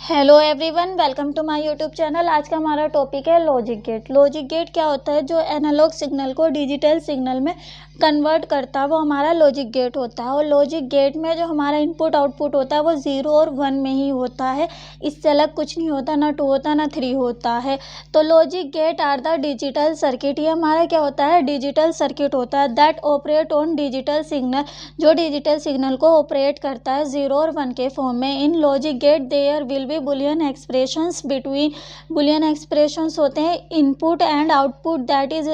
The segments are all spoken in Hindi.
Hello everyone, welcome to my YouTube channel. आज का हमारा टॉपिक है लॉजिक गेट। लॉजिक गेट क्या होता है? जो एनालॉग सिग्नल को डिजिटल सिग्नल में कन्वर्ट करता है वो हमारा लॉजिक गेट होता है। और लॉजिक गेट में जो हमारा इनपुट आउटपुट होता है वो 0 और 1 में ही होता है, इससे अलग कुछ नहीं होता, ना 2 होता ना 3 होता है। तो logic gate are the digital circuit. ये हमारा क्या होता है? डिजिटल सर्किट होता है that operate on digital signal, जो डिजिटल सिग्नल को ऑपरेट करता है 0 और 1 के फॉर्म में। In logic gate there will Boolean expressions between, Boolean expressions होते हैं input and output, that is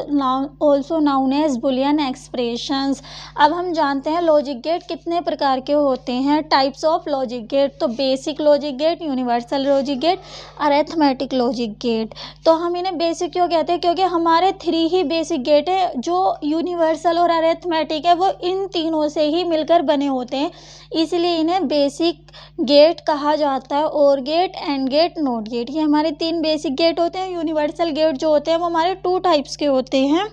also known as Boolean expressions. अब हम जानते हैं लॉजिक गेट कितने प्रकार के होते हैं, टाइप्स ऑफ लॉजिक गेट। तो basic logic gate, universal logic gate, arithmetic logic gate. तो हम इन्हें बेसिक क्यों कहते हैं? क्योंकि हमारे 3 ही बेसिक गेट है, जो यूनिवर्सल और अरिथमेटिक है वो इन तीनों से ही मिलकर बने होते हैं, इसलिए इन्हें बेसिक गेट कहा जाता है। OR gate, AND gate, NOT gate, ये हमारे 3 बेसिक गेट होते हैं। यूनिवर्सल गेट जो होते हैं वो हमारे 2 टाइप्स के होते हैं,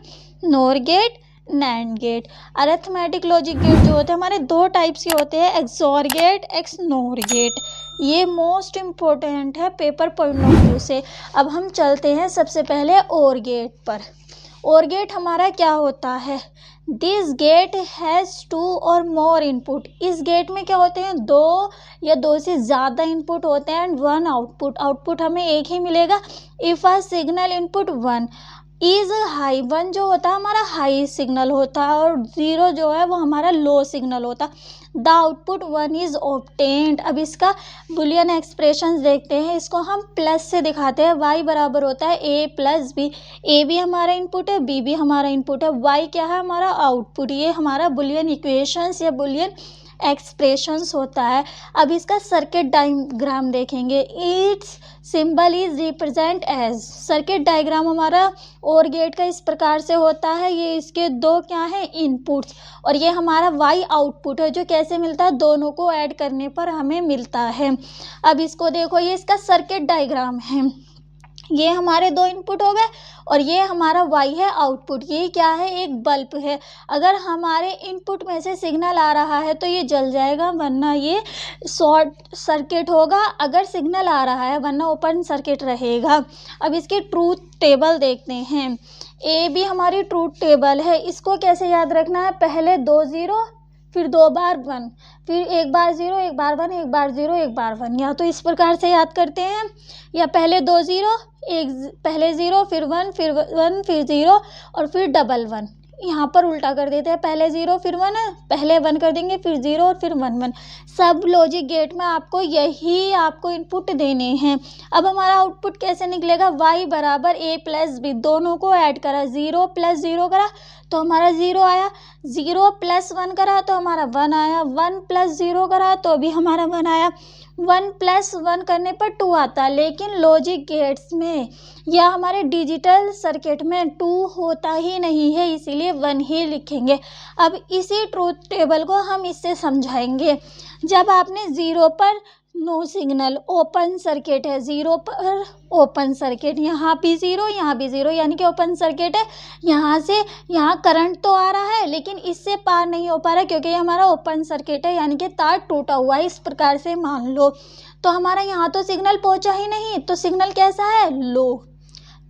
NOR gate, NAND gate. Arithmetic logic gate जो होते हैं हमारे 2 टाइप्स के होते हैं, एक्सॉर गेट, एक्सनोर गेट। ये मोस्ट इम्पोर्टेंट है पेपर पॉइंट ऑफ व्यू से। अब हम चलते हैं सबसे पहले और गेट पर। और गेट हमारा क्या होता है? दिस गेट हैज़ 2 और मोर इनपुट। इस गेट में क्या होते हैं? 2 या 2 से ज़्यादा इनपुट होते हैं एंड 1 आउटपुट। आउटपुट हमें एक ही मिलेगा if a signal input 1 is high. 1 जो होता है हमारा हाई सिग्नल होता है और 0 जो है वो हमारा लो सिग्नल होता है। The output 1 is obtained. अब इसका बुलियन एक्सप्रेशंस देखते हैं, इसको हम प्लस से दिखाते हैं। y बराबर होता है a प्लस बी। ए भी हमारा इनपुट है, बी भी हमारा इनपुट है, y क्या है? हमारा आउटपुट। ये हमारा बुलियन इक्वेशंस या बुलियन एक्सप्रेशंस होता है। अब इसका सर्किट डायग्राम देखेंगे। Its symbol is represent as. Circuit diagram हमारा और गेट का इस प्रकार से होता है। ये इसके 2 क्या है? इनपुट्स, और ये हमारा y आउटपुट है, जो कैसे मिलता है? दोनों को ऐड करने पर हमें मिलता है। अब इसको देखो, ये इसका सर्किट डायग्राम है। ये हमारे 2 इनपुट हो गए और ये हमारा y है आउटपुट। ये क्या है? एक बल्ब है। अगर हमारे इनपुट में से सिग्नल आ रहा है तो ये जल जाएगा, वरना ये शॉर्ट सर्किट होगा। अगर सिग्नल आ रहा है वरना ओपन सर्किट रहेगा। अब इसकी ट्रूथ टेबल देखते हैं। ए भी हमारी ट्रूथ टेबल है। इसको कैसे याद रखना है? पहले 2 0, फिर 2 बार 1, फिर 1 बार 0, 1 बार 1, 1 बार 0, 1 बार 1। या तो इस प्रकार से याद करते हैं, या पहले 2 0, पहले 0, फिर 1, फिर 1, फिर 0 और फिर डबल 1। यहाँ पर उल्टा कर देते हैं, पहले 0 फिर 1 है, पहले 1 कर देंगे, फिर 0 और फिर 1 1। सब लॉजिक गेट में आपको यही आपको इनपुट देने हैं। अब हमारा आउटपुट कैसे निकलेगा? y बराबर a प्लस बी। दोनों को ऐड करा, 0 प्लस 0 करा तो हमारा 0 आया, 0 प्लस 1 करा तो हमारा 1 आया, 1 प्लस 0 करा तो भी हमारा 1 आया, 1 प्लस 1 करने पर 2 आता है। लेकिन लॉजिक गेट्स में या हमारे डिजिटल सर्किट में 2 होता ही नहीं है, इसीलिए 1 ही लिखेंगे। अब इसी ट्रूथ टेबल को हम इससे समझाएंगे। जब आपने 0 पर नो सिग्नल, ओपन सर्किट है, 0 पर ओपन सर्किट, यहाँ भी 0, यहाँ भी 0, यानी कि ओपन सर्किट है। यहाँ से यहाँ करंट तो आ रहा है लेकिन इससे पार नहीं हो पा रहा क्योंकि ये हमारा ओपन सर्किट है, यानी कि तार टूटा हुआ है। इस प्रकार से मान लो तो हमारा यहाँ तो सिग्नल पहुँचा ही नहीं, तो सिग्नल कैसा है? लो।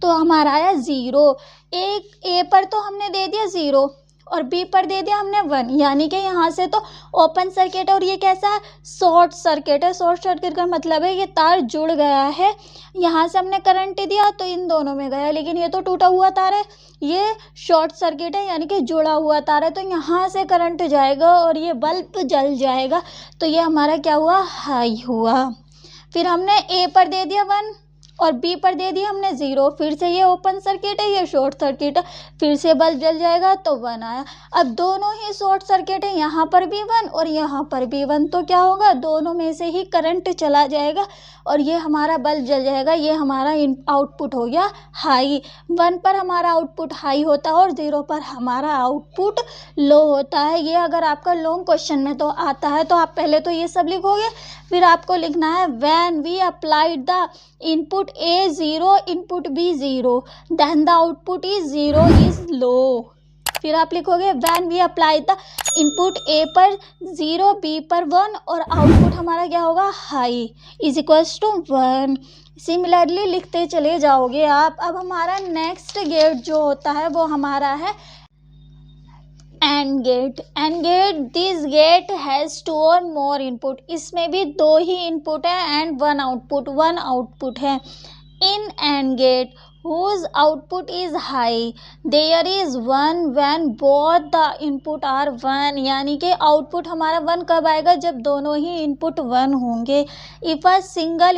तो हमारा आया 0। एक ए पर तो हमने दे दिया 0 और बी पर दे दिया हमने 1, यानी कि यहाँ से तो ओपन सर्किट है और ये कैसा है? शॉर्ट सर्किट है। शॉर्ट सर्किट का मतलब है ये तार जुड़ गया है। यहाँ से हमने करंट दिया तो इन दोनों में गया, लेकिन ये तो टूटा हुआ तार है, ये शॉर्ट सर्किट है यानी कि जुड़ा हुआ तार है, तो यहाँ से करंट जाएगा और ये बल्ब जल जाएगा। तो ये हमारा क्या हुआ? हाई हुआ। फिर हमने ए पर दे दिया 1 और बी पर दे दिया हमने 0। फिर से ये ओपन सर्किट है, ये शॉर्ट सर्किट है, फिर से बल्ब जल जाएगा तो 1 आया। अब दोनों ही शॉर्ट सर्किट है, यहाँ पर भी 1 और यहाँ पर भी 1, तो क्या होगा? दोनों में से ही करंट चला जाएगा और ये हमारा बल्ब जल जाएगा। ये हमारा आउटपुट हो गया हाई। 1 पर हमारा आउटपुट हाई होता है और 0 पर हमारा आउटपुट लो होता है। ये अगर आपका लॉन्ग क्वेश्चन में तो आता है, तो आप पहले तो ये सब लिखोगे, फिर आपको लिखना है when we applied the input A 0, input B 0, then the output is 0 is low. फिर आप लिखोगे when we apply the input A पर 0, बी पर 1 और आउटपुट हमारा क्या होगा high is equals to 1। Similarly लिखते चले जाओगे आप। अब हमारा नेक्स्ट गेट जो होता है वो हमारा है AND gate. AND gate, this gate has 2 और मोर इनपुट। इसमें भी 2 ही इनपुट है एंड 1 आउटपुट, 1 आउटपुट है। In AND gate whose output is high there is 1 when both the input are 1, यानी कि आउटपुट हमारा 1 कब आएगा जब दोनों ही इनपुट 1 होंगे। If a single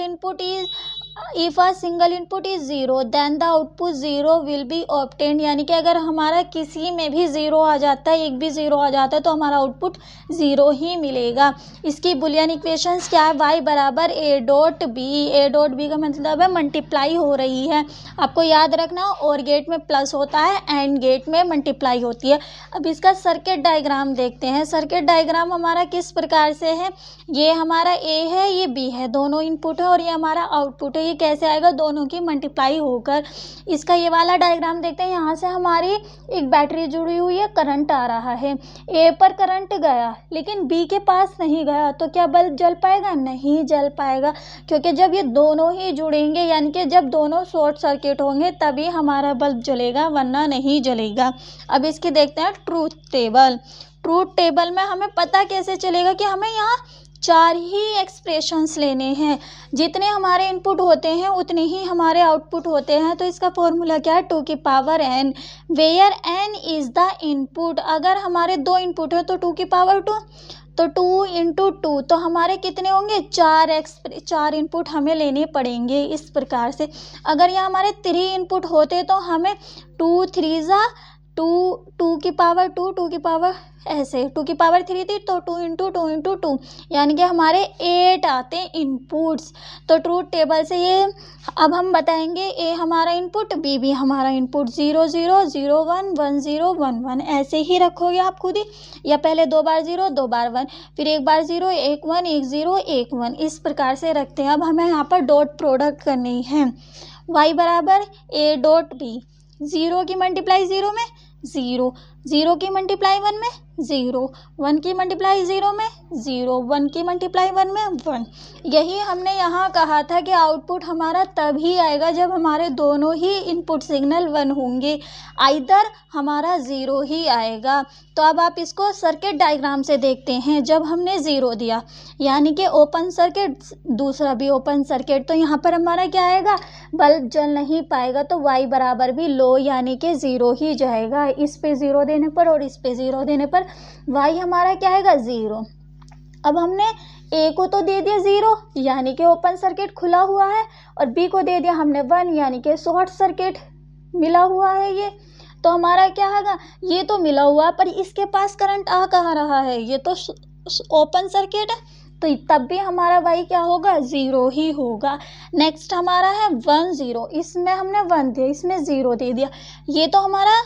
input is 0 then the output 0 will be obtained, यानी कि अगर हमारा किसी में भी 0 आ जाता है, एक भी 0 आ जाता है तो हमारा आउटपुट 0 ही मिलेगा। इसकी बुलियन इक्वेशंस क्या है, y बराबर a डॉट बी का मतलब है मल्टीप्लाई हो रही है। आपको याद रखना और गेट में प्लस होता है एंड गेट में मल्टीप्लाई होती है। अब इसका सर्किट डायग्राम देखते हैं। सर्किट डायग्राम हमारा किस प्रकार से है, ये हमारा a है, ये b है, दोनों इनपुट है और ये हमारा आउटपुट है। ये कैसे आएगा, दोनों की मल्टीप्लाई होकर। इसका ये वाला डायग्राम देखते हैं। यहाँ से हमारी एक बैटरी जुड़ी हुई है, करंट आ रहा है, ए पर करंट गया लेकिन बी के पास नहीं गया, तो क्या बल्ब जल पाएगा, नहीं जल पाएगा, क्योंकि जब ये दोनों ही जुड़ेंगे यानी कि जब दोनों शॉर्ट सर्किट होंगे तभी हमारा बल्ब जलेगा, वरना नहीं जलेगा। अब इसकी देखते हैं ट्रूथ टेबल। ट्रूथ टेबल में हमें पता कैसे चलेगा कि हमें यहाँ 4 ही एक्सप्रेशंस लेने हैं, जितने हमारे इनपुट होते हैं उतने ही हमारे आउटपुट होते हैं। तो इसका फॉर्मूला क्या है, 2 की power n, where n is the input. अगर हमारे 2 इनपुट है तो 2 की पावर 2, तो 2 इंटू 2 तो हमारे कितने होंगे, 4 इनपुट हमें लेने पड़ेंगे इस प्रकार से। अगर यहाँ हमारे 3 इनपुट होते तो हमें 2 3 ज़ा 2 की पावर 2 की पावर ऐसे 2 की पावर 3 थी तो 2 इंटू 2 यानी कि हमारे 8 आते हैं इनपुट्स। तो ट्रूथ टेबल से ये अब हम बताएंगे ए हमारा इनपुट, बी भी हमारा इनपुट, 0 0 0 1 1 0 1 1 ऐसे ही रखोगे आप खुद ही, या पहले 2 बार 0 2 बार 1, फिर 1 बार 0 1 1 1 0 1 1, इस प्रकार से रखते हैं। अब हमें यहाँ पर डॉट प्रोडक्ट करनी है। y बराबर a डॉट बी, 0 की मल्टीप्लाई 0 में 0, 0 की मल्टीप्लाई 1 में 0, 1 की मल्टीप्लाई 0 में 0, 1 की मल्टीप्लाई 1 में 1। यही हमने यहाँ कहा था कि आउटपुट हमारा तभी आएगा जब हमारे दोनों ही इनपुट सिग्नल 1 होंगे, आइदर हमारा 0 ही आएगा। तो अब आप इसको सर्किट डायग्राम से देखते हैं। जब हमने 0 दिया यानी कि ओपन सर्किट, दूसरा भी ओपन सर्किट, तो यहाँ पर हमारा क्या आएगा, बल्ब जल नहीं पाएगा। तो y बराबर भी लो यानी कि 0 ही जाएगा। इस पे 0 देने पर और इस पे 0 देने पर y हमारा क्या आएगा, 0। अब हमने a को तो दे दिया 0 यानी कि ओपन सर्किट खुला हुआ है, और b को दे दिया हमने 1 यानी कि शॉर्ट सर्किट मिला हुआ है। ये तो हमारा क्या होगा, ये तो मिला हुआ पर इसके पास करंट आ कहाँ रहा है, ये तो ओपन सर्किट है, तो तब भी हमारा y क्या होगा, 0 ही होगा। नेक्स्ट हमारा है 1 0, इसमें हमने 1 दिया, इसमें 0 दे दिया, ये तो हमारा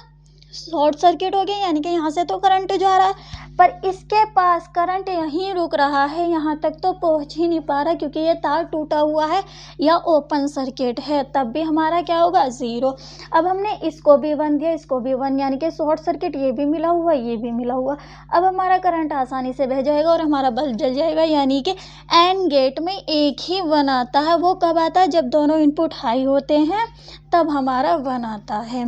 शॉर्ट सर्किट हो गया यानी कि यहाँ से तो करंट जा रहा है, पर इसके पास करंट यहीं रुक रहा है, यहाँ तक तो पहुँच ही नहीं पा रहा क्योंकि ये तार टूटा हुआ है या ओपन सर्किट है, तब भी हमारा क्या होगा, 0। अब हमने इसको भी 1 दिया, इसको भी 1 यानी कि शॉर्ट सर्किट, ये भी मिला हुआ ये भी मिला हुआ। अब हमारा करंट आसानी से बह जाएगा और हमारा बल्ब जल जाएगा, यानी कि एंड गेट में एक ही 1 आता है। वो कब आता है, जब दोनों इनपुट हाई होते हैं तब हमारा 1 आता है।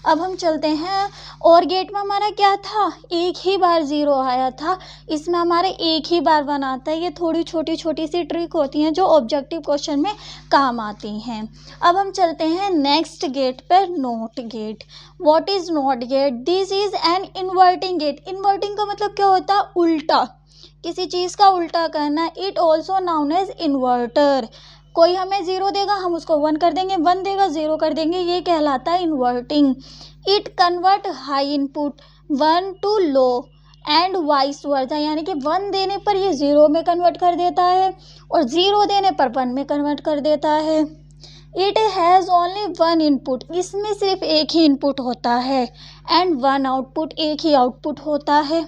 अब हम चलते हैं, और गेट में हमारा क्या था, एक ही बार 0 आया था, इसमें हमारे एक ही बार 1 आता है। ये थोड़ी छोटी छोटी सी ट्रिक होती हैं जो ऑब्जेक्टिव क्वेश्चन में काम आती हैं। अब हम चलते हैं नेक्स्ट गेट पर, NOT gate. What is NOT gate, this is an inverting gate. Inverting का मतलब क्या होता है, उल्टा, किसी चीज़ का उल्टा करना। It also known as inverter. कोई हमें 0 देगा, हम उसको 1 कर देंगे, 1 देगा 0 कर देंगे, ये कहलाता है inverting. It convert high input 1 to low and vice versa, यानी कि 1 देने पर ये 0 में कन्वर्ट कर देता है और 0 देने पर 1 में कन्वर्ट कर देता है। इट हैज़ ओनली 1 इनपुट, इसमें सिर्फ एक ही इनपुट होता है, एंड 1 आउटपुट, एक ही आउटपुट होता है।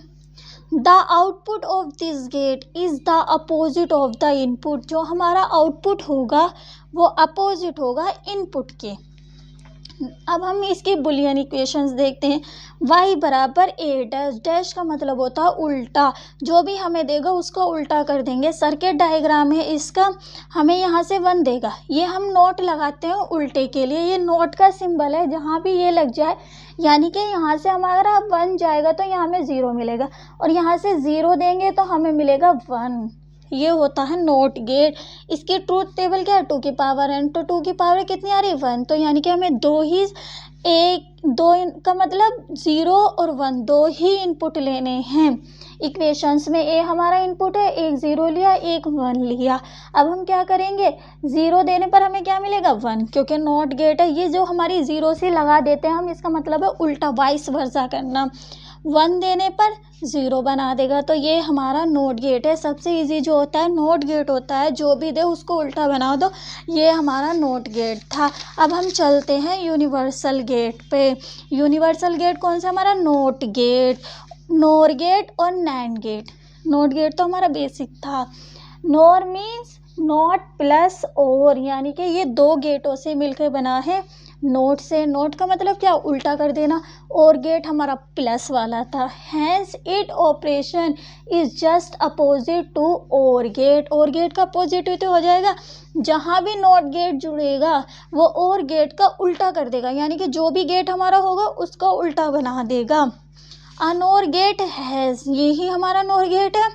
The output of this gate is the opposite of the input. जो हमारा आउटपुट होगा वो अपोजिट होगा इनपुट के। अब हम इसकी बुलियन इक्वेशंस देखते हैं। y बराबर a डैश, डैश का मतलब होता है उल्टा, जो भी हमें देगा उसको उल्टा कर देंगे। सर्किट डायग्राम है इसका, हमें यहाँ से 1 देगा, ये हम नोट लगाते हैं उल्टे के लिए, ये नोट का सिंबल है, जहाँ भी ये लग जाए यानी कि यहाँ से हमारा 1 जाएगा तो यहाँ हमें 0 मिलेगा, और यहाँ से 0 देंगे तो हमें मिलेगा 1। ये होता है नोट गेट। इसकी ट्रूथ टेबल क्या है, 2 की पावर n, तो 2 की पावर कितनी आ रही है 1, तो यानी कि हमें दो का मतलब 0 और 1 दो ही इनपुट लेने हैं इक्वेशंस में। a हमारा इनपुट है, एक 0 लिया एक 1 लिया। अब हम क्या करेंगे, 0 देने पर हमें क्या मिलेगा 1, क्योंकि नॉट गेट है। ये जो हमारी 0 से लगा देते हैं हम, इसका मतलब है उल्टा वाइस वर्सा करना। 1 देने पर 0 बना देगा, तो ये हमारा नोट गेट है। सबसे इजी जो होता है नोट गेट होता है, जो भी दे उसको उल्टा बना दो, ये हमारा नोट गेट था। अब हम चलते हैं यूनिवर्सल गेट पे। यूनिवर्सल गेट कौन सा, हमारा नोट गेट, नोर गेट और नैंड गेट। नोट गेट तो हमारा बेसिक था। नोर मीन्स नॉट प्लस और, यानी कि ये 2 गेटों से मिलकर बना है नोट से। नोट का मतलब क्या, उल्टा कर देना, और गेट हमारा प्लस वाला था। Hence it operation is just opposite to OR gate. OR gate का अपोजिट तो हो जाएगा, जहाँ भी नॉट गेट जुड़ेगा वो और गेट का उल्टा कर देगा, यानी कि जो भी गेट हमारा होगा उसका उल्टा बना देगा। अ नोर गेट हैज़, यही हमारा नोर गेट है,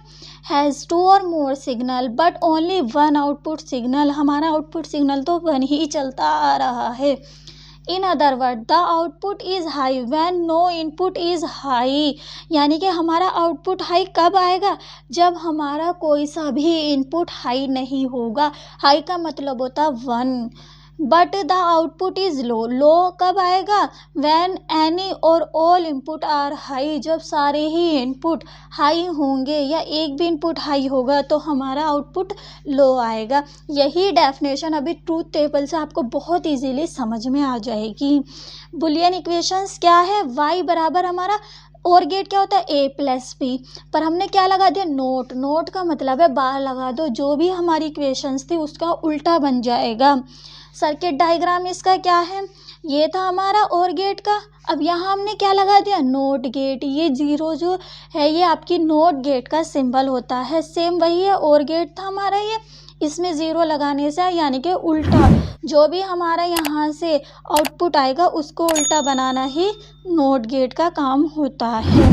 हैज़ 2 और more signal but only 1 output signal. हमारा आउटपुट सिग्नल तो 1 ही चलता आ रहा है। In other word the output is high when no input is high, यानी कि हमारा आउटपुट हाई कब आएगा, जब हमारा कोई सा भी इनपुट हाई नहीं होगा। हाई का मतलब होता है 1। But the output is low, low कब आएगा, व्हेन एनी और ऑल इनपुट आर हाई, जब सारे ही इनपुट हाई होंगे या एक भी इनपुट हाई होगा तो हमारा आउटपुट लो आएगा। यही डेफिनेशन अभी ट्रूथ टेबल से आपको बहुत इजीली समझ में आ जाएगी। बुलियन इक्वेशंस क्या है, y बराबर हमारा, और गेट क्या होता है a प्लस बी, पर हमने क्या लगा दिया नोट, नोट का मतलब है बार लगा दो, जो भी हमारी इक्वेशंस थी उसका उल्टा बन जाएगा। सर्किट डायग्राम इसका क्या है, ये था हमारा और गेट का। अब यहाँ हमने क्या लगा दिया नोट गेट, ये 0 जो है ये आपकी नोट गेट का सिंबल होता है, सेम वही है और गेट था हमारा ये, इसमें 0 लगाने से यानी कि उल्टा, जो भी हमारा यहाँ से आउटपुट आएगा उसको उल्टा बनाना ही नोट गेट का काम होता है।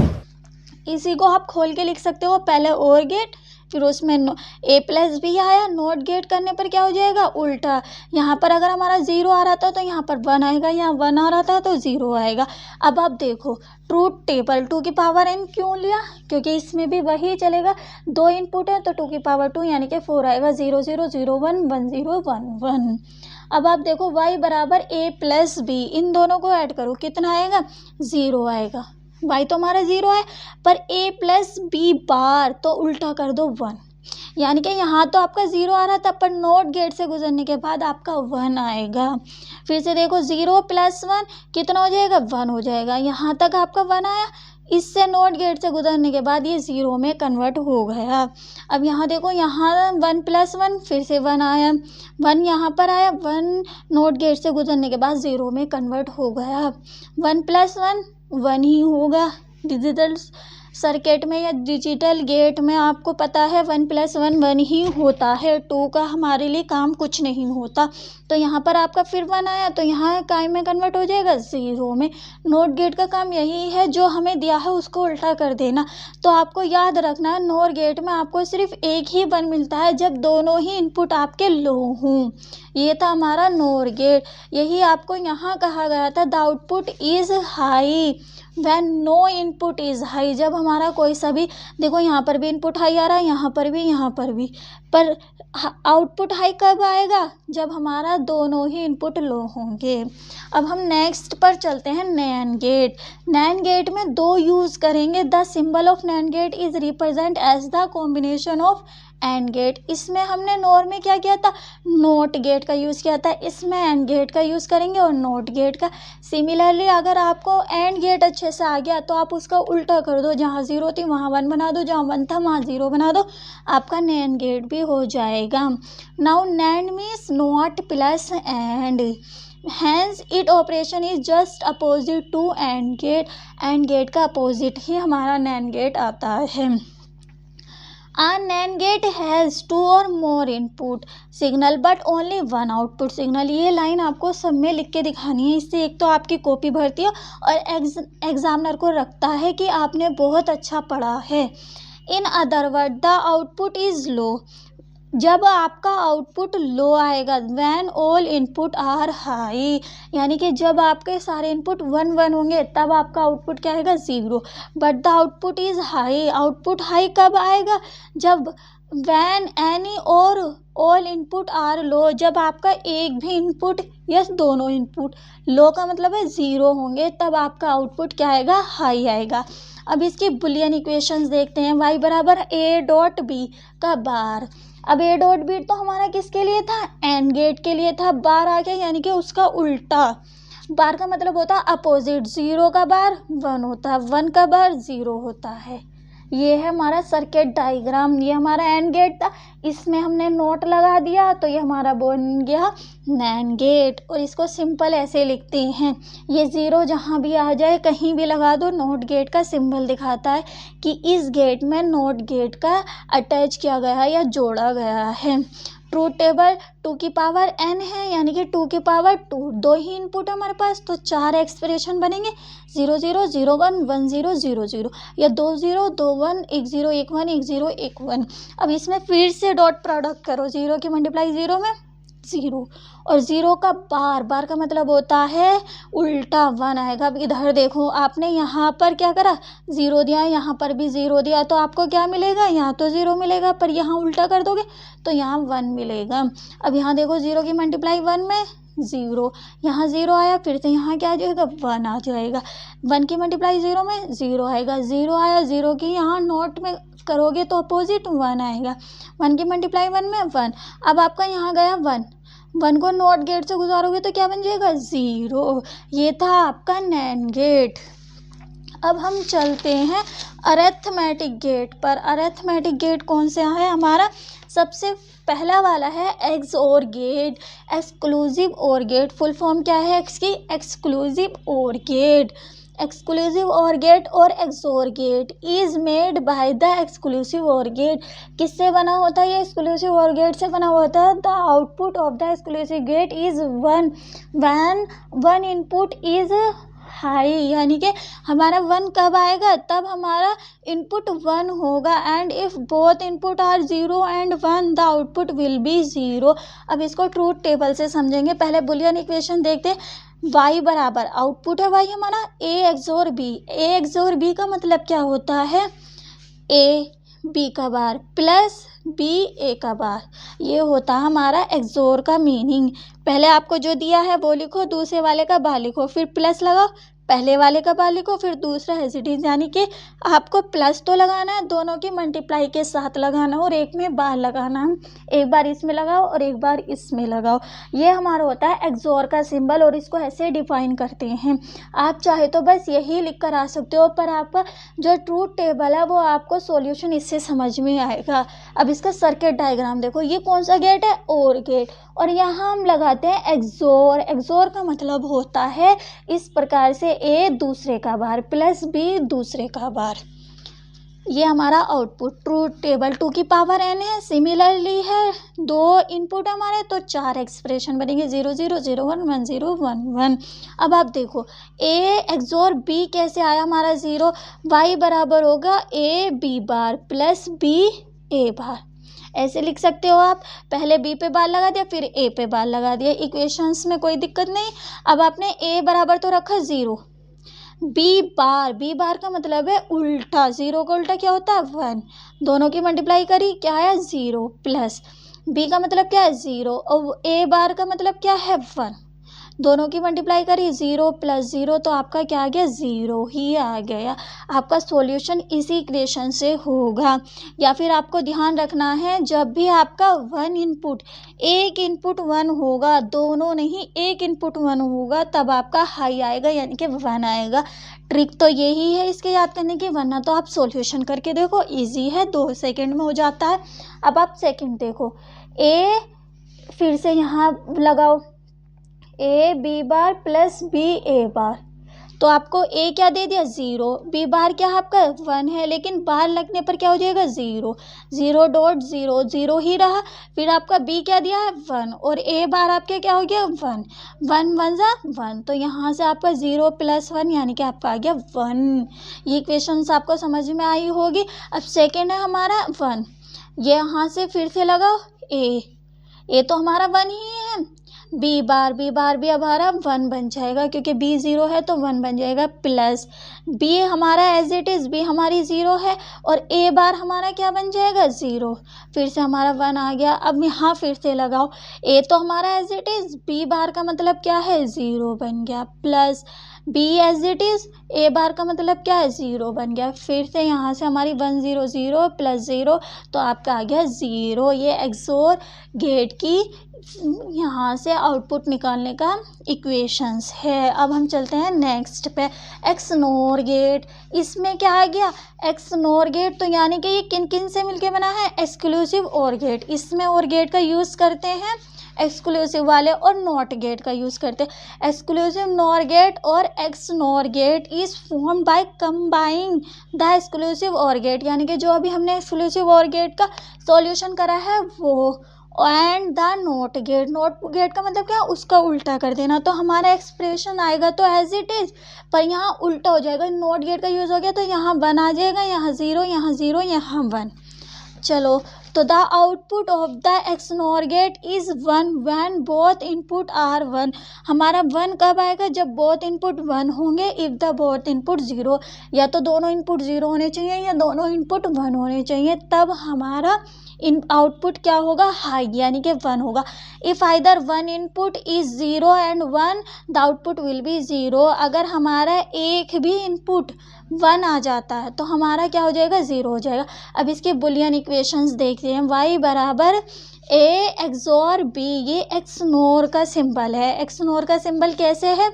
इसी को आप खोल के लिख सकते हो, पहले और गेट फिर उसमें a प्लस बी आया, नोट गेट करने पर क्या हो जाएगा उल्टा। यहाँ पर अगर हमारा 0 आ रहा था तो यहाँ पर 1 आएगा, यहाँ 1 आ रहा था तो 0 आएगा। अब आप देखो ट्रूथ टेबल 2 की पावर n क्यों लिया, क्योंकि इसमें भी वही चलेगा, 2 इनपुट है तो 2 की पावर 2 यानी कि 4 आएगा, 0 0 0 1 1 0 1 1। अब आप देखो y बराबर a प्लस बी, इन दोनों को ऐड करो कितना आएगा 0 आएगा। y तो हमारा 0 है, पर a प्लस बी बार तो उल्टा कर दो 1, यानी कि यहाँ तो आपका 0 आ रहा था पर नोट गेट से गुजरने के बाद आपका 1 आएगा। फिर से देखो 0 प्लस 1 कितना हो जाएगा 1 हो जाएगा, यहाँ तक आपका 1 आया, इससे नोट गेट से गुजरने के बाद ये 0 में कन्वर्ट हो गया। अब यहाँ देखो, यहाँ 1 प्लस 1 फिर से 1 आया, 1 यहाँ पर आया, 1 नोट गेट से गुजरने के बाद 0 में कन्वर्ट हो गया। 1 प्लस 1 1 ही होगा। डिजिटल सर्किट में या डिजिटल गेट में आपको पता है 1 प्लस 1 1 ही होता है, 2 का हमारे लिए काम कुछ नहीं होता। तो यहाँ पर आपका फिर 1 आया तो यहाँ काय में कन्वर्ट हो जाएगा 0 में। नोट गेट का काम यही है, जो हमें दिया है उसको उल्टा कर देना। तो आपको याद रखना है नोट गेट में आपको सिर्फ एक ही 1 मिलता है जब दोनों ही इनपुट आपके लो हों। ये था हमारा नोट गेट। यही आपको यहाँ कहा गया था the output is high when no input is high, जब हमारा कोई सा भी, देखो यहाँ पर भी इनपुट हाई आ रहा है, यहाँ पर भी, पर आउटपुट हाई कब आएगा, जब हमारा दोनों ही इनपुट लो होंगे। अब हम नेक्स्ट पर चलते हैं नैंड गेट। नैंड गेट में 2 यूज़ करेंगे। The symbol of NAND gate is represent as the combination of AND gate. इसमें हमने नोर में क्या किया था नोट गेट का यूज़ किया था, इसमें एंड गेट का यूज़ करेंगे और नोट गेट का। सिमिलरली अगर आपको एंड गेट अच्छे से आ गया तो आप उसका उल्टा कर दो, जहाँ 0 थी वहाँ 1 बना दो, जहाँ 1 था वहाँ 0 बना दो, आपका नैंड गेट भी हो जाएगा। Now NAND means NOT plus AND, hence it operation is just opposite to AND gate. AND gate का अपोजिट ही हमारा नैंड गेट आता है। A NAND gate has two or more input signal but only one output signal। ये लाइन आपको सब में लिख के दिखानी है, इससे एक तो आपकी कॉपी भरती है और एग्जामिनर को रखता है कि आपने बहुत अच्छा पढ़ा है। In other word the output is low. जब आपका आउटपुट लो आएगा, when all input are high, यानी कि जब आपके सारे इनपुट 1 होंगे तब आपका आउटपुट क्या आएगा 0। But the output is high. Output high कब आएगा? जब व्हेन एनी और ऑल इनपुट आर लो, जब आपका एक भी इनपुट या दोनों इनपुट लो का मतलब है 0 होंगे, तब आपका आउटपुट क्या आएगा? हाई आएगा। अब इसकी बुलियन इक्वेशंस देखते हैं। y बराबर a डॉट बी का बार। अब a डॉट बी तो हमारा किसके लिए था? एंड गेट के लिए था। बार आ गया यानी कि उसका उल्टा। बार का मतलब होता है अपोजिट। 0 का बार 1 होता है, 1 का बार 0 होता है। ये है हमारा सर्किट डायग्राम। ये हमारा एंड गेट था, इसमें हमने नोट लगा दिया तो ये हमारा बन गया नैंड गेट। और इसको सिंपल ऐसे लिखते हैं, ये 0 जहाँ भी आ जाए कहीं भी लगा दो, नॉट गेट का सिंबल दिखाता है कि इस गेट में नॉट गेट का अटैच किया गया है या जोड़ा गया है। ट्रूथ टेबल 2 की पावर n है, यानी कि 2 की पावर 2। 2 ही इनपुट है हमारे पास तो 4 एक्सप्रेशन बनेंगे। 0 0 0 1 1 0 0 0 या 2 0 2 1 1 0 1 1 1 0 1 1। अब इसमें फिर से डॉट प्रोडक्ट करो। 0 की मल्टीप्लाई 0 में 0 और 0 का बार। बार का मतलब होता है उल्टा 1 आएगा। अब इधर देखो, आपने यहाँ पर क्या करा? 0 दिया, यहाँ पर भी 0 दिया, तो आपको क्या मिलेगा? यहाँ तो 0 मिलेगा, पर यहाँ उल्टा कर दोगे तो यहाँ 1 मिलेगा। अब यहाँ देखो, 0 की मल्टीप्लाई 1 में 0, यहाँ 0 आया, फिर से यहाँ क्या आ जाएगा? 1 आ जाएगा। 1 की मल्टीप्लाई 0 में 0 आएगा, 0 आया, 0 की यहाँ नोट में करोगे तो अपोजिट 1 आएगा। 1 की मल्टीप्लाई 1 में 1। अब आपका यहाँ गया 1 को नॉट गेट से गुजारोगे तो क्या बन जाएगा? 0। ये था आपका नैंड गेट। अब हम चलते हैं अरिथमेटिक गेट पर। अरिथमेटिक गेट कौन से है हमारा? सबसे पहला वाला है XOR gate. Exclusive OR gate full form क्या है इसकी? Exclusive OR gate. Exclusive OR gate or XOR gate is made by the exclusive OR gate. किससे बना होता है ये? एक्सक्लूसिव और गेट से बना होता है। The output of the exclusive gate is 1 when 1 input is high, यानी कि हमारा 1 कब आएगा? तब हमारा इनपुट 1 होगा। And if both input are 0 and 1 the output will be 0। अब इसको ट्रूथ टेबल से समझेंगे। पहले बुलियन इक्वेशन देखते हैं। y बराबर आउटपुट है y हमारा a एक्सोर b। a एक्सोर b का मतलब क्या होता है? a b का बार प्लस b a का बार। ये होता है हमारा एक्सोर का मीनिंग। पहले आपको जो दिया है वो लिखो, दूसरे वाले का बार लिखो, फिर प्लस लगाओ, पहले वाले का बार लिखो, फिर दूसरा एज इट इज। यानी कि आपको प्लस तो लगाना है, दोनों की मल्टीप्लाई के साथ लगाना और एक में बार लगाना है। एक बार इसमें लगाओ और एक बार इसमें लगाओ। ये हमारा होता है एक्सोर का सिंबल और इसको ऐसे डिफाइन करते हैं। आप चाहे तो बस यही लिख कर आ सकते हो, पर आपका जो ट्रूथ टेबल है वो आपको सॉल्यूशन इससे समझ में आएगा। अब इसका सर्किट डायग्राम देखो। ये कौन सा गेट है? OR gate. और यहाँ हम लगाते हैं एक्सोर। एक्सोर का मतलब होता है इस प्रकार से ए दूसरे का बार प्लस बी दूसरे का बार। ये हमारा आउटपुट ट्रूथ टेबल 2 की पावर n है। सिमिलरली है 2 इनपुट हमारे तो 4 एक्सप्रेशन बनेंगे। 0 0 0 1 1 0 1 1। अब आप देखो a एक्सोर b कैसे आया हमारा 0? y बराबर होगा a b bar plus b a बार। ऐसे लिख सकते हो आप। पहले b पे बार लगा दिया, फिर a पे बार लगा दिया। इक्वेशंस में कोई दिक्कत नहीं। अब आपने a बराबर तो रखा 0, b बार का मतलब है उल्टा। 0 का उल्टा क्या होता है? 1। दोनों की मल्टीप्लाई करी, क्या है? 0 प्लस b का मतलब क्या है? 0 और a बार का मतलब क्या है? 1। दोनों की मल्टीप्लाई करी, 0 प्लस 0 तो आपका क्या आ गया? 0 ही आ गया। आपका सॉल्यूशन इसी इक्वेशन से होगा। या फिर आपको ध्यान रखना है, जब भी आपका 1 इनपुट, एक इनपुट 1 होगा, दोनों नहीं, एक इनपुट 1 होगा, तब आपका हाई आएगा यानी कि 1 आएगा। ट्रिक तो यही है इसके याद करने की, वरना तो आप सॉल्यूशन करके देखो, इजी है, 2 सेकेंड में हो जाता है। अब आप सेकेंड देखो, ए फिर से यहाँ लगाओ, A B bar plus B A bar. तो आपको ए क्या दे दिया 0, बी बार क्या आपका 1 है, लेकिन बार लगने पर क्या हो जाएगा 0, 0.0 0 ही रहा। फिर आपका बी क्या दिया है 1 और ए बार आपके क्या हो गया 1, 1 1 जा 1, तो यहाँ से आपका 0 + 1 यानी कि आपका आ गया 1। ये इक्वेशंस आपको समझ में आई होगी। अब सेकेंड है हमारा 1, ये यहाँ से फिर से लगाओ ए तो हमारा 1 ही है, बी बार भी अब हमारा 1 बन जाएगा क्योंकि बी 0 है तो 1 बन जाएगा, प्लस बी हमारा एज इट इज़ बी हमारी 0 है और ए बार हमारा क्या बन जाएगा 0, फिर से हमारा 1 आ गया। अब यहाँ फिर से लगाओ, ए तो हमारा as it is B bar का मतलब क्या है 0 बन गया, plus B as it is A bar का मतलब क्या है 0 बन गया। फिर से यहाँ से हमारी 1 0 0 + 0 तो आपका आ गया 0। ये एक्सोर गेट की यहाँ से आउटपुट निकालने का इक्वेशंस है। अब हम चलते हैं नेक्स्ट पे, एक्स नोर गेट। इसमें क्या आ गया एक्स नोर गेट, तो यानी कि ये किन किन से मिलके बना है, एक्सक्लूसिव और गेट। इसमें और गेट का यूज़ करते हैं एक्सक्लूसिव वाले और नॉट गेट का यूज़ करते हैं। एक्सक्लूसिव नॉर गेट और X nor gate is form by combining the exclusive OR gate, यानी कि जो अभी हमने एक्सक्लूसिव और गेट का सॉल्यूशन करा है वो, and the not gate. NOT gate का मतलब क्या, उसका उल्टा कर देना, तो हमारा एक्सप्रेशन आएगा तो एज इट इज़, पर यहाँ उल्टा हो जाएगा। नॉट गेट का यूज़ हो गया तो यहाँ 1 आ जाएगा, यहाँ 0 यहाँ 0 यहाँ 1। चलो, तो the output of the x nor gate is 1 when both input are 1। हमारा 1 कब आएगा, जब बोथ इनपुट 1 होंगे। इफ़ द बोथ इनपुट 0, या तो दोनों इनपुट 0 होने चाहिए या दोनों इनपुट 1 होने चाहिए, तब हमारा इन आउटपुट क्या होगा हाई, यानी कि 1 होगा। If either 1 input is 0 and 1 the output will be 0। अगर हमारा एक भी इनपुट 1 आ जाता है तो हमारा क्या हो जाएगा 0 हो जाएगा। अब इसके बुलियन इक्वेशंस देखते हैं। y बराबर a XOR b, ये एक्स नोर का सिंबल है। एक्स नोर का सिंबल कैसे है,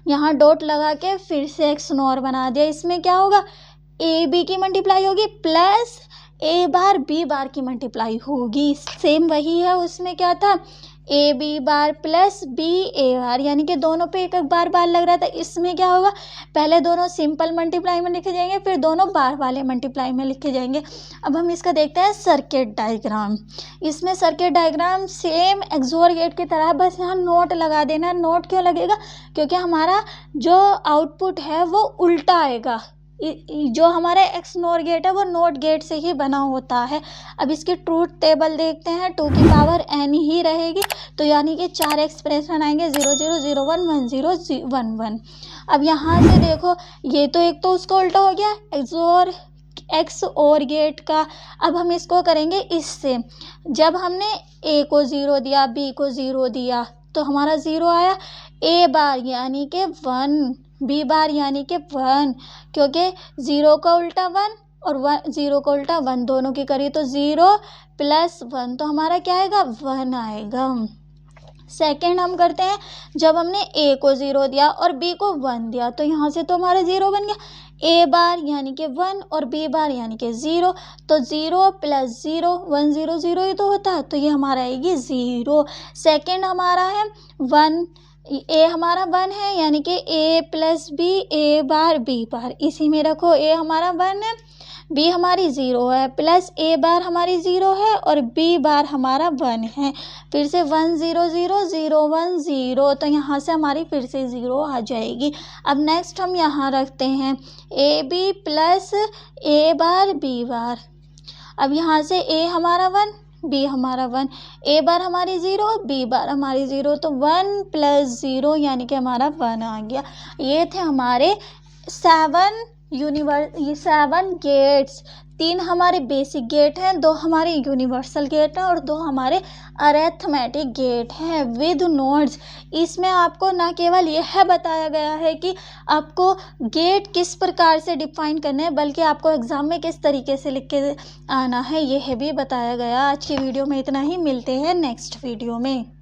यहाँ डॉट लगा के फिर से एक्स नोर बना दिया। इसमें क्या होगा, ए बी की मल्टीप्लाई होगी plus A bar B bar की मल्टीप्लाई होगी। सेम वही है, उसमें क्या था A B bar plus B A bar, यानी कि दोनों पे एक एक बार बार लग रहा था। इसमें क्या होगा, पहले दोनों सिंपल मल्टीप्लाई में लिखे जाएंगे, फिर दोनों बार वाले मल्टीप्लाई में लिखे जाएंगे। अब हम इसका देखते हैं सर्किट डायग्राम। इसमें circuit diagram same XOR gate की तरह, बस यहाँ नोट लगा देना। नोट क्यों लगेगा, क्योंकि हमारा जो आउटपुट है वो उल्टा आएगा। जो हमारा एक्स नोर गेट है वो नोट गेट से ही बना होता है। अब इसकी ट्रूथ टेबल देखते हैं, 2 की पावर n ही रहेगी, तो यानी कि 4 एक्सप्रेशन आएंगे, 0 0 0 1 1 0 1 1। अब यहाँ से देखो, ये तो एक तो उसका उल्टा हो गया एक्सोर एक्स और गेट का। अब हम इसको करेंगे इससे, जब हमने a को 0 दिया, b को 0 दिया तो हमारा 0 आया, a बार यानी कि 1, बी बार यानी कि 1, क्योंकि 0 का उल्टा 1 और 0 का उल्टा 1 दोनों की करी तो 0 + 1, तो हमारा क्या आएगा 1 आएगा। सेकेंड हम करते हैं, जब हमने a को 0 दिया और b को 1 दिया तो यहाँ से तो हमारा 0 बन गया। a बार यानी कि 1 और b बार यानी कि 0, तो 0 + 0 1 0 0 ही तो होता है, तो ये हमारा आएगी 0। सेकेंड हमारा है 1, ए हमारा 1 है यानी कि a + b a bar b बार, इसी में रखो। a हमारा 1 है, b हमारी 0 है, प्लस a बार हमारी 0 है और b बार हमारा 1 है। फिर से 1 0 0 0 1 0, तो यहाँ से हमारी फिर से 0 आ जाएगी। अब नेक्स्ट हम यहाँ रखते हैं ab + a बार b बार। अब यहाँ से a हमारा 1 b हमारा 1, a बार हमारी 0 b बार हमारी 0, तो 1 + 0 यानी कि हमारा 1 आ गया। ये थे हमारे 7 गेट्स। 3 हमारे बेसिक गेट हैं, 2 हमारे यूनिवर्सल गेट हैं और 2 हमारे अरेथमेटिक गेट हैं विद नोड्स। इसमें आपको ना केवल यह बताया गया है कि आपको गेट किस प्रकार से डिफाइन करने हैं, बल्कि आपको एग्ज़ाम में किस तरीके से लिख के आना है, यह भी बताया गया। आज की वीडियो में इतना ही, मिलते हैं नेक्स्ट वीडियो में।